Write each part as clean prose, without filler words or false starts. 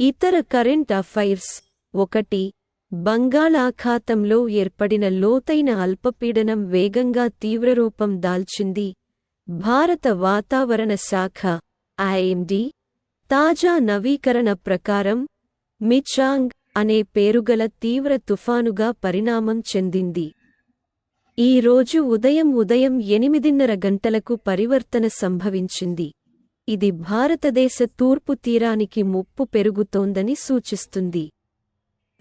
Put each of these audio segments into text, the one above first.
ఇతర current affairs 1. బంగాళాఖాతంలో ఏర్పడిన లోతైన అల్పపీడనం వేగంగా తీవ్రరూపం దాల్చింది. భారత వాతావరణ శాఖ ఐఎండీ తాజా నవీకరణ ప్రకారం మిచాంగ్ అనే పేరుగల తీవ్ర తుఫానుగా పరిణామం చెందింది. ఈ రోజు ఉదయం 8:30 గంటలకు పరివర్తన సంభవించింది. ఇది భారతదేశ తూర్పు తీరానికి ముప్పు పెరుగుతోందని సూచిస్తుంది.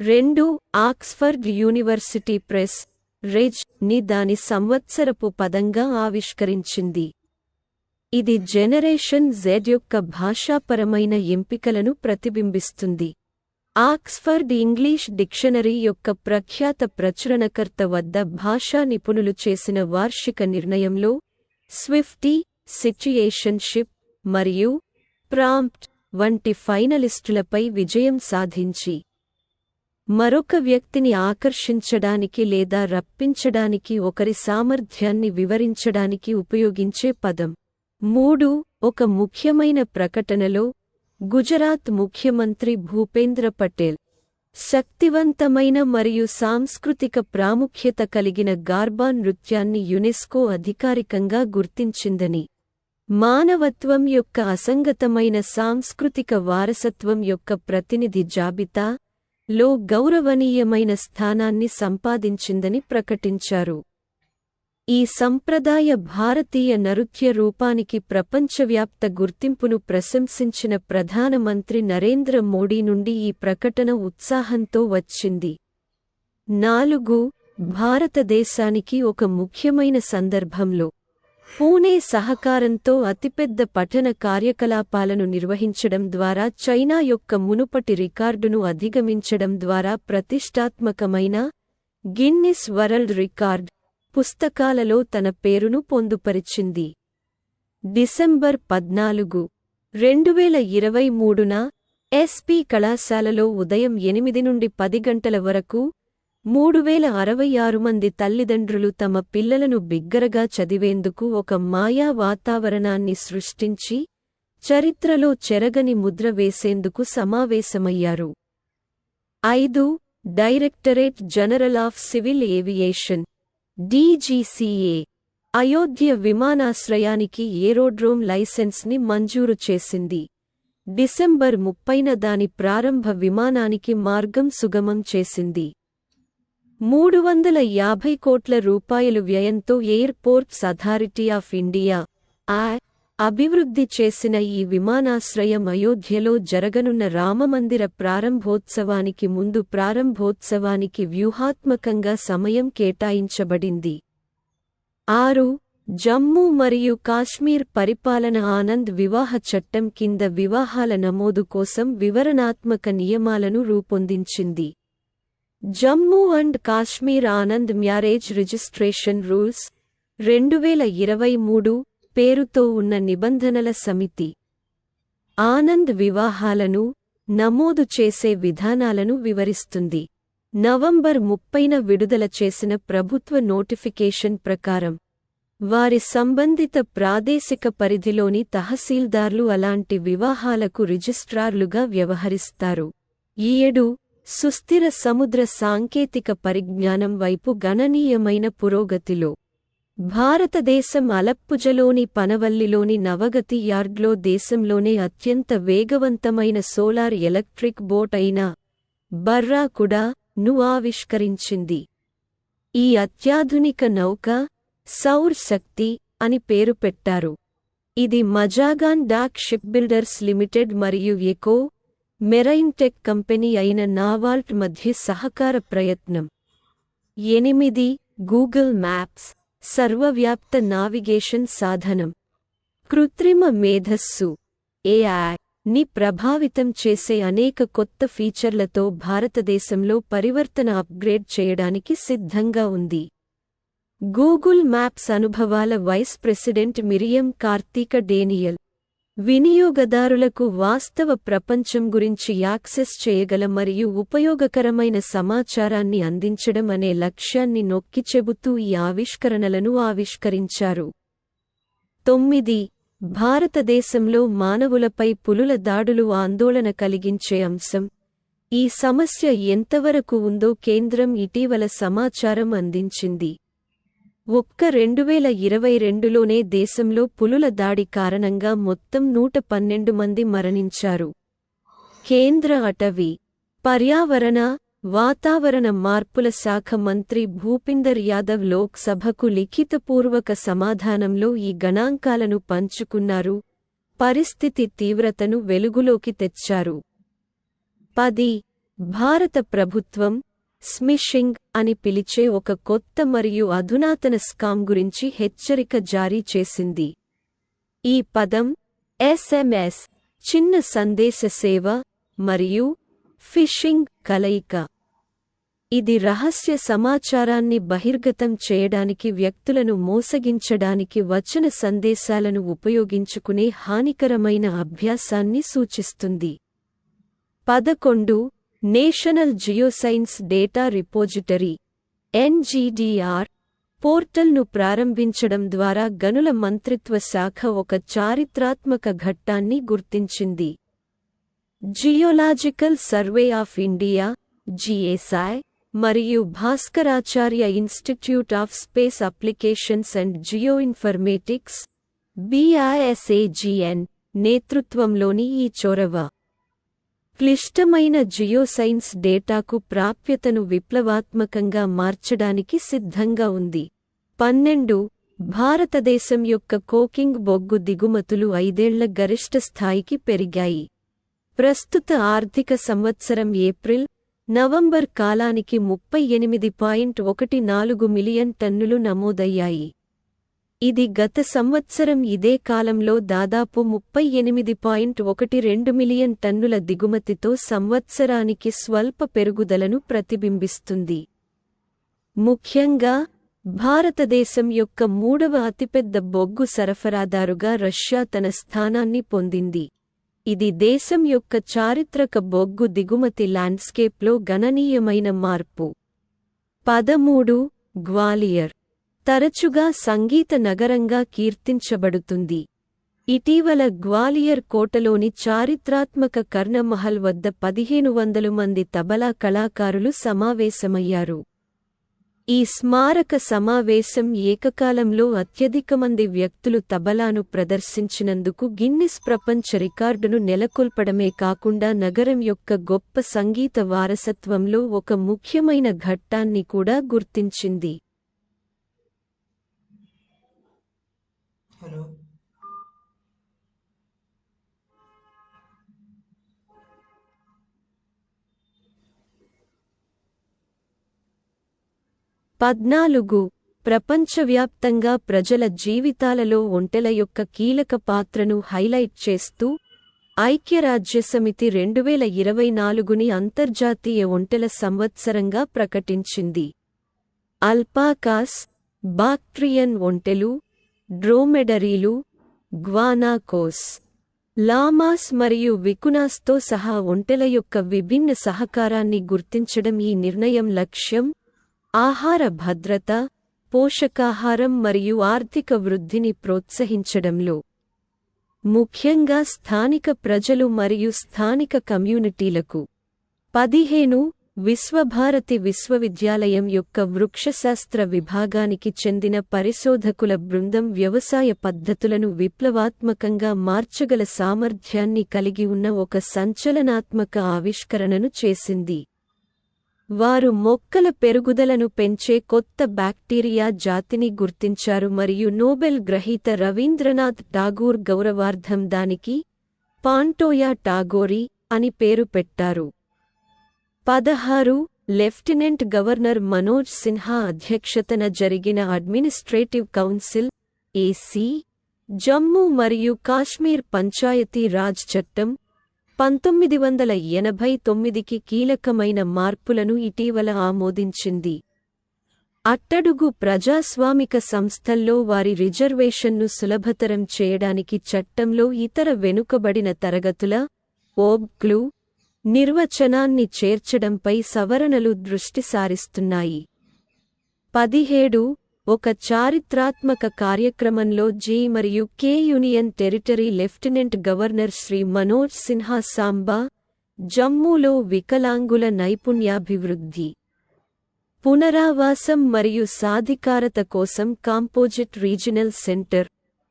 2. ఆక్స్ఫర్డ్ యూనివర్సిటీ ప్రెస్ రెజ్ ని దాని సంవత్సరపు పదంగా ఆవిష్కరించింది. ఇది జనరేషన్ జెడ్ యొక్క భాషాపరమైన ఎంపికలను ప్రతిబింబిస్తుంది. ఆక్స్ఫర్డ్ ఇంగ్లీష్ డిక్షనరీ యొక్క ప్రఖ్యాత ప్రచురణకర్త వద్ద భాషా నిపుణులు చేసిన వార్షిక నిర్ణయంలో స్విఫ్టీ, సిట్యుయేషన్షిప్ మరియు ప్రాంప్ట్ వంటి ఫైనలిస్టులపై విజయం సాధించి మరొక వ్యక్తిని ఆకర్షించడానికి లేదా రప్పించడానికి ఒకరి సామర్థ్యాన్ని వివరించడానికి ఉపయోగించే పదం. 3. ఒక ముఖ్యమైన ప్రకటనలో గుజరాత్ ముఖ్యమంత్రి భూపేంద్ర పటేల్ శక్తివంతమైన మరియు సాంస్కృతిక ప్రాముఖ్యత కలిగిన గార్బా నృత్యాన్ని యునెస్కో అధికారికంగా గుర్తించిందని, మానవత్వం యొక్క అసంగతమైన సాంస్కృతిక వారసత్వం యొక్క ప్రతినిధి జాబితా లో గౌరవనీయమైన స్థానాన్ని సంపాదించిందని ప్రకటించారు. ఈ సంప్రదాయ భారతీయ నృత్య రూపానికి ప్రపంచవ్యాప్త గుర్తింపును ప్రశంసించిన ప్రధానమంత్రి నరేంద్ర మోడీ నుండి ఈ ప్రకటన ఉత్సాహంతో వచ్చింది. 4. భారతదేశానికి ఒక ముఖ్యమైన సందర్భంలో పూణే సహకారంతో అతిపెద్ద పఠన కార్యకలాపాలను నిర్వహించడం ద్వారా చైనా యొక్క మునుపటి రికార్డును అధిగమించడం ద్వారా ప్రతిష్టాత్మకమైన గిన్నిస్ వరల్డ్ రికార్డ్ పుస్తకాలలో తన పేరును పొందుపరిచింది. డిసెంబర్ 14, 2023న ఎస్పీ కళాశాలలో ఉదయం 8 నుండి 10 గంటల వరకు 3066 మంది తల్లిదండ్రులు తమ పిల్లలను బిగ్గరగా చదివేందుకు ఒక మాయా వాతావరణాన్ని సృష్టించి చరిత్రలో చెరగని ముద్ర వేసేందుకు సమావేశమయ్యారు. 5. Directorate general of civil aviation DGCA Ayodhya విమానాశ్రయానికి ఏరోడ్రోమ్ లైసెన్స్ని మంజూరు చేసింది. డిసెంబర్ 30న దాని ప్రారంభ విమానానికి మార్గం సుగమం చేసింది. 350 కోట్ల రూపాయలు వ్యయంతో ఎయిర్పోర్ట్స్ అథారిటీ ఆఫ్ ఇండియా అభివృద్ధి చేసిన ఈ విమానాశ్రయం అయోధ్యలో జరగనున్న రామమందిర ప్రారంభోత్సవానికి ముందు ప్రారంభోత్సవానికి వ్యూహాత్మకంగా సమయం కేటాయించబడింది. 6. జమ్మూ మరియు కాశ్మీర్ పరిపాలన ఆనంద్ వివాహ చట్టం కింద వివాహాల నమోదు కోసం వివరణాత్మక నియమాలను రూపొందించింది. Jammu and Kashmir Anand marriage registration rules 2023 పేరుతో ఉన్న నిబంధనల సమితి ఆనంద్ వివాహాలను నమోదు చేసే విధానాలను వివరిస్తుంది. నవంబర్ 30న విడుదల చేసిన ప్రభుత్వ నోటిఫికేషన్ ప్రకారం వారి సంబంధిత ప్రాదేశిక పరిధిలోని తహసీల్దార్లు అలాంటి వివాహాలకు రిజిస్ట్రార్లుగా వ్యవహరిస్తారు. 7. సుస్థిర సముద్ర సాంకేతిక పరిజ్ఞానం వైపు గణనీయమైన పురోగతిలో భారతదేశం అలప్పుజలోని పనవల్లిలోని నవగతి యార్డ్లో దేశంలోనే అత్యంత వేగవంతమైన సోలార్ ఎలక్ట్రిక్ బోట్ అయిన బర్రాకుడా ను ఆవిష్కరించింది. ఈ అత్యాధునిక నౌక సౌర్ శక్తి అని పేరు పెట్టారు. ఇది మజాగాన్ డాక్ షిప్బిల్డర్స్ లిమిటెడ్ మరియు ఎకో మెరైన్ టెక్ కంపెనీ అయిన నావాల్ట్ మధ్య సహకార ప్రయత్నం. 8. గూగుల్ మ్యాప్స్ సర్వవ్యాప్త నావిగేషన్ సాధనం. కృత్రిమ మేధస్సు AI ని ప్రభావితం చేసే అనేక కొత్త ఫీచర్లతో భారతదేశంలో పరివర్తన అప్గ్రేడ్ చేయడానికి సిద్ధంగా ఉంది. గూగుల్ మ్యాప్స్ అనుభవాల వైస్ ప్రెసిడెంట్ మిరియం కార్తీక డేనియల్ వినియోగదారులకు వాస్తవ ప్రపంచం గురించి యాక్సెస్ చేయగల మరియు ఉపయోగకరమైన సమాచారాన్ని అందించడం అనే లక్ష్యాన్ని నొక్కి చెబుతూ ఈ ఆవిష్కరణలను ఆవిష్కరించారు. 9. భారతదేశంలో మానవులపై పులుల దాడులు ఆందోళన కలిగించే అంశం. ఈ సమస్య ఎంతవరకు ఉందో కేంద్రం ఇటీవల సమాచారం అందించింది. ఒక్క 2022లోనే దేశంలో పులుల దాడి కారణంగా మొత్తం 112 మంది మరణించారు. కేంద్ర అటవీ, పర్యావరణ, వాతావరణ మార్పుల శాఖ మంత్రి భూపిందర్ యాదవ్ లోక్ సభకు లిఖితపూర్వక సమాధానంలో ఈ గణాంకాలను పంచుకున్నారు. పరిస్థితి తీవ్రతను వెలుగులోకి తెచ్చారు. 10. భారత ప్రభుత్వం స్మిషింగ్ అని పిలిచే ఒక కొత్త మరియు అధునాతన స్కామ్ గురించి హెచ్చరిక జారీ చేసింది. ఈ పదం SMS చిన్న సందేశ సేవ మరియు ఫిషింగ్ కలయిక. ఇది రహస్య సమాచారాన్ని బహిర్గతం చేయడానికి, వ్యక్తులను మోసగించడానికి వచన సందేశాలను ఉపయోగించుకునే హానికరమైన అభ్యాసాన్ని సూచిస్తుంది. 11. National geoscience data repository NGDR పోర్టల్ను ప్రారంభించడం ద్వారా గనుల మంత్రిత్వ శాఖ ఒక చారిత్రాత్మక ఘట్టాన్ని గుర్తించింది. Geological survey of India GSI మరియు Bhaskaracharya institute of space applications and geoinformatics BISAGN నేతృత్వంలోని ఈ చొరవ క్లిష్టమైన జియోసైన్స్ డేటాకు ప్రాప్యతను విప్లవాత్మకంగా మార్చడానికి సిద్ధంగా ఉంది. 12. భారతదేశం యొక్క కోకింగ్ బొగ్గు దిగుమతులు 5 ఏళ్ల గరిష్ట స్థాయికి పెరిగాయి. ప్రస్తుత ఆర్థిక సంవత్సరం ఏప్రిల్-నవంబర్ కాలానికి 38.14 మిలియన్ టన్నులు నమోదయ్యాయి. ఇది గత సంవత్సరం ఇదే కాలంలో దాదాపు 38.12 మిలియన్ టన్నుల దిగుమతితో సంవత్సరానికి స్వల్ప పెరుగుదలను ప్రతిబింబిస్తుంది. ముఖ్యంగా భారతదేశం యొక్క 3వ అతిపెద్ద బొగ్గు సరఫరాదారుగా రష్యా తన స్థానాన్ని పొందింది. ఇది దేశం యొక్క చారిత్రక బొగ్గు దిగుమతి ల్యాండ్స్కేప్లో గణనీయమైన మార్పు. 13. గ్వాలియర్ తరచుగా సంగీత నగరంగా కీర్తించబడుతుంది. ఇటీవల గ్వాలియర్ కోటలోని చారిత్రాత్మక కర్ణమహల్ వద్ద 1500 మంది తబలా కళాకారులు సమావేశమయ్యారు. ఈ స్మారక సమావేశం ఏకకాలంలో అత్యధిక మంది వ్యక్తులు తబలాను ప్రదర్శించినందుకు గిన్నిస్ ప్రపంచ రికార్డును నెలకొల్పడమే కాకుండా నగరం యొక్క గొప్ప సంగీత వారసత్వంలో ఒక ముఖ్యమైన ఘట్టాన్ని కూడా గుర్తించింది. హలో 14. ప్రపంచవ్యాప్తంగా ప్రజల జీవితాలలో ఒంటెల యొక్క కీలక పాత్రను హైలైట్ చేస్తూ ఐక్యరాజ్యసమితి 2024ని అంతర్జాతీయ ఒంటెల సంవత్సరంగా ప్రకటించింది. అల్పాకాస్, బాక్ట్రియన్ ఒంటెలు, డ్రోమెడరీలు, గ్వానాకోస్, లామాస్ మరియు వికునాస్తో సహా ఒంటెల యొక్క విభిన్న సహకారాన్ని గుర్తించడం ఈ నిర్ణయం లక్ష్యం ఆహార భద్రత, పోషకాహారం మరియు ఆర్థిక వృద్ధిని ప్రోత్సహించడంలో. ముఖ్యంగా స్థానిక ప్రజలు మరియు స్థానిక కమ్యూనిటీలకు. 15. విశ్వభారతి విశ్వవిద్యాలయం యొక్క వృక్షశాస్త్ర విభాగానికి చెందిన పరిశోధకుల బృందం వ్యవసాయ పద్ధతులను విప్లవాత్మకంగా మార్చగల సామర్థ్యాన్ని కలిగి ఉన్న ఒక సంచలనాత్మక ఆవిష్కరణను చేసింది. వారు మొక్కల పెరుగుదలను పెంచే కొత్త బ్యాక్టీరియా జాతిని గుర్తించారు మరియు నోబెల్ గ్రహీత రవీంద్రనాథ్ ఠాగూర్ గౌరవార్థం దానికి పాంటోయా టాగోరీ అని పేరు పెట్టారు. 16. లెఫ్టినెంట్ గవర్నర్ మనోజ్ సిన్హా అధ్యక్షతన జరిగిన అడ్మినిస్ట్రేటివ్ కౌన్సిల్ AC జమ్మూ మరియు కాశ్మీర్ పంచాయతీ రాజ్ చట్టం 1989కి కీలకమైన మార్పులను ఇటీవల ఆమోదించింది. అట్టడుగు ప్రజాస్వామిక సంస్థల్లో వారి రిజర్వేషన్ను సులభతరం చేయడానికి చట్టంలో ఇతర వెనుకబడిన తరగతుల OBCలు నిర్వచనాన్ని చేర్చడంపై సవరణలు దృష్టి సారిస్తున్నాయి. 17. ఒక చారిత్రాత్మక కార్యక్రమంలో జే మరియు K union territory lieutenant governor Shri Manoj Sinha Samba, జమ్మూలో వికలాంగుల నైపుణ్యాభివృద్ధి, పునరావాసం మరియు సాధికారత కోసం కాంపోజిట్ రీజనల్ సెంటర్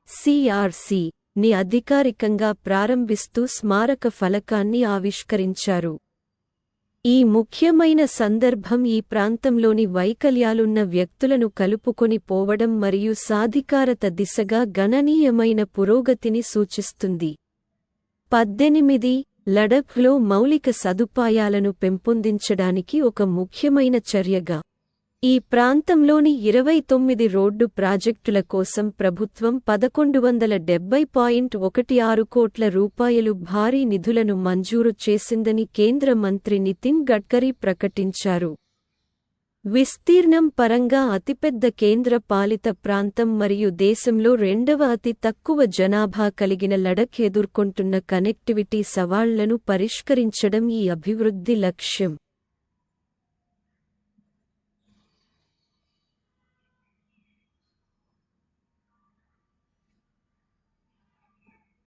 (CRC) ని అధికారికంగా ప్రారంభిస్తూ స్మారక ఫలకాన్ని ఆవిష్కరించారు. ఈ ముఖ్యమైన సందర్భం ఈ ప్రాంతంలోని వైకల్యాలున్న వ్యక్తులను కలుపుకొని పోవడం మరియు సాధికారత దిశగా గణనీయమైన పురోగతిని సూచిస్తుంది. 18 లడఖ్లో మౌలిక సదుపాయాలను పెంపొందించడానికి ఒక ముఖ్యమైన చర్యగా ఈ ప్రాంతంలోని 29 రోడ్డు ప్రాజెక్టుల కోసం ప్రభుత్వం 1170.16 కోట్ల రూపాయలు భారీ నిధులను మంజూరు చేసిందని కేంద్ర మంత్రి నితిన్ గడ్కరీ ప్రకటించారు. విస్తీర్ణం పరంగా అతిపెద్ద కేంద్ర పాలిత ప్రాంతం మరియు దేశంలో రెండవ అతి తక్కువ జనాభా కలిగిన లడఖ్ ఎదుర్కొంటున్న కనెక్టివిటీ సవాళ్లను పరిష్కరించడం ఈ అభివృద్ధి లక్ష్యం.